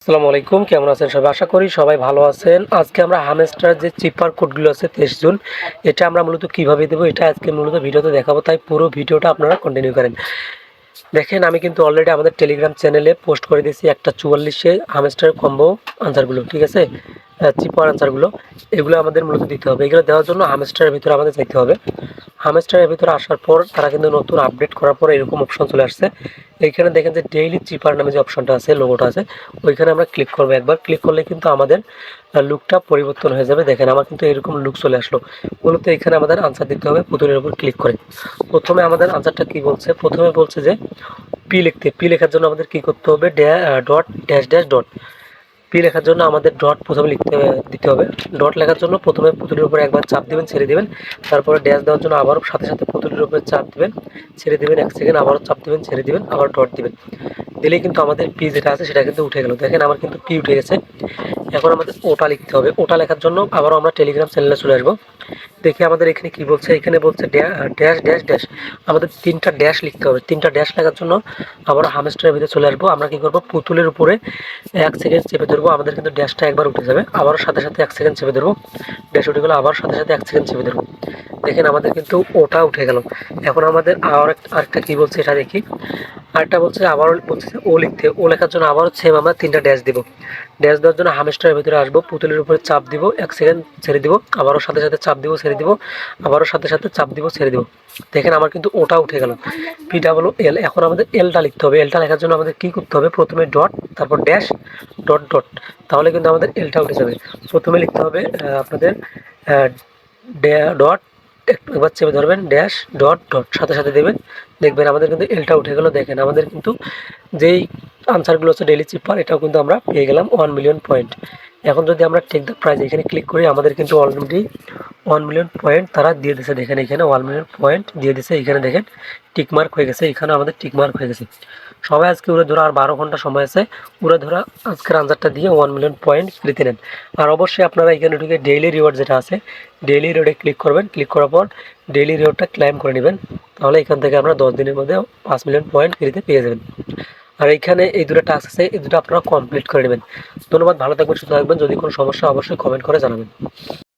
আসসালামু আলাইকুম, কেমন আছেন সবাই? আশা করি সবাই ভালো আছেন। আজকে আমরা হামস্টার যে চিপার কোডগুলো আছে 23 জুন, এটা আমরা মূলত কিভাবে দেবো এটা আজকে মূলত ভিডিওতে দেখাবো, তাই পুরো ভিডিওটা আপনারা কন্টিনিউ করেন। দেখেন, আমি কিন্তু অলরেডি আমাদের টেলিগ্রাম চ্যানেলে পোস্ট করে দিয়েছি একটা 44 হামস্টার কম্বো আনসারগুলো, ঠিক আছে? চিপার আনসারগুলো এগুলো আমাদের মূলত দিতে হবে। এগুলো দেওয়ার জন্য হামস্টারের ভিতরে আমাদের যেতে হবে। হামস্টারের ভিতরে আসার পর তারা কিন্তু নতুন আপডেট করার পর এরকম অপশন চলে আসছে। এইখানে দেখেন যে ডেইলি চিপার নামে যে অপশনটা আছে, লোগোটা আছে, ওইখানে আমরা ক্লিক করবো। একবার ক্লিক করলে কিন্তু আমাদের লুকটা পরিবর্তন হয়ে যাবে। দেখেন, আমার কিন্তু এরকম লুক চলে আসলো। মূলত এখানে আমাদের আনসার দিতে হবে পুতুলের উপর ক্লিক করে। প্রথমে আমাদের আনসারটা কি বলছে? প্রথমে বলছে যে পি লেখার জন্য আমাদের কি করতে হবে? Dot dash dash dot. P লেখার জন্য আমাদের ডট প্রথমে দিতে হবে। ডট লেখার জন্য প্রথমে পুতুলের উপরে একবার চাপ দিবেন, ছেড়ে দিবেন। তারপরে ড্যাশ দেওয়ার জন্য আবারও সাথে সাথে পুতুলের উপরে চাপ দিবেন, ছেড়ে দিবেন 1 সেকেন্ড, আবারও চাপ দিবেন, ছেড়ে দিবেন, আবার ডট দিবেন। দিলেই কিন্তু আমাদের পি যেটা আছে সেটা কিন্তু উঠে গেল। দেখেন, আমার কিন্তু পি উঠে গেছে। এখন আমাদের ওটা লিখতে হবে। ওটা লেখার জন্য আবারও আমরা টেলিগ্রাম চ্যানেলে চলে আসবো। দেখি আমাদের এখানে কি বলছে। এখানে বলছে ড্যাশ ড্যাশ ড্যাশ। আমাদের 3টা ড্যাশ লিখতে হবে। 3টা ড্যাশ লেখার জন্য আবার হামস্টারের ভিতরে চলে আসবো। আমরা কি করব? পুতুলের উপরে 1 সেকেন্ড চেপে ধরবো। আমাদের কিন্তু ড্যাশটা একবার উঠে যাবে। আবারও সাথে সাথে 1 সেকেন্ড চেপে ধরবো। ড্যাশ উঠে গেলো, আবার সাথে সাথে 1 সেকেন্ড চেপে ধরবো। দেখেন, আমাদের কিন্তু ওটা উঠে গেল। এখন আমাদের আরেকটা কি বলছে এটা দেখি। আরেকটা বলছে, আবারও বলছে ও লিখতে। ও লেখার জন্য আবারও সেম আমরা 3টা ড্যাশ দিব। ড্যাশ দেওয়ার জন্য হামস্টারের ভিতরে আসবো, পুতুলের উপরে চাপ দিব, 1 সেকেন্ড ছেড়ে দিব, আবারও সাথে সাথে চাপ দিব, ছেড়ে দিব, আবারও সাথে সাথে চাপ দিব, ছেড়ে দিব। দেখেন, আমার কিন্তু ওটা উঠে গেল। PWL। এখন আমাদের এলটা লিখতে হবে। এলটা লেখার জন্য আমাদের কি করতে হবে? প্রথমে ডট, তারপর ড্যাশ, ডট ডট। তাহলে কিন্তু আমাদের এলটা উঠে যাবে। প্রথমে লিখতে হবে আপনাদের ডট, একবার চেপে ধরবেন, ড্যাশ ডট ডট, সাথে সাথে দেবেন। দেখবেন আমাদের কিন্তু এলটা উঠে গেল। দেখেন, আমাদের কিন্তু যেই আনসারগুলো হচ্ছে ডেইলি চিপার, এটাও কিন্তু আমরা পেয়ে গেলাম 1 মিলিয়ন পয়েন্ট। এখন যদি আমরা টেক দ্য প্রাইজ এখানে ক্লিক করি, আমাদের কিন্তু অলরেডি 1 মিলিয়ন পয়েন্ট তারা দিয়ে দিয়েছে। দেখেন, এখানে 1 মিলিয়ন পয়েন্ট দিয়ে দিয়েছে। এখানে দেখেন টিকমার্ক হয়ে গেছে। এখানে আমাদের টিকমার্ক হয়ে গেছে। সবাই আজকে উড়ে ধরা আর 12 ঘন্টা সময় আছে। উড়ে ধরা আজকের আনসারটা দিয়ে 1 মিলিয়ন পয়েন্ট ফ্রিতে নেন। আর অবশ্যই আপনারা এখানে ঢুকে ডেইলি রিওয়ার্ড যেটা আছে, ডেইলি রিওয়ার্ডে ক্লিক করবেন। ক্লিক করার পর ডেইলি রিওয়ার্ডটা ক্লেম করে নেবেন। তাহলে এখান থেকে আমরা 10 দিনের মধ্যে 5 মিলিয়ন পয়েন্ট ফ্রিতে পেয়ে যাবেন। আর এইখানে এই দুটো টাস্ক আছে, এই দুটো আপনারা কমপ্লিট করে নেবেন। ধন্যবাদ, ভালো থাকবেন, সুস্থ থাকবেন। যদি কোনো সমস্যা অবশ্যই কমেন্ট করে জানাবেন।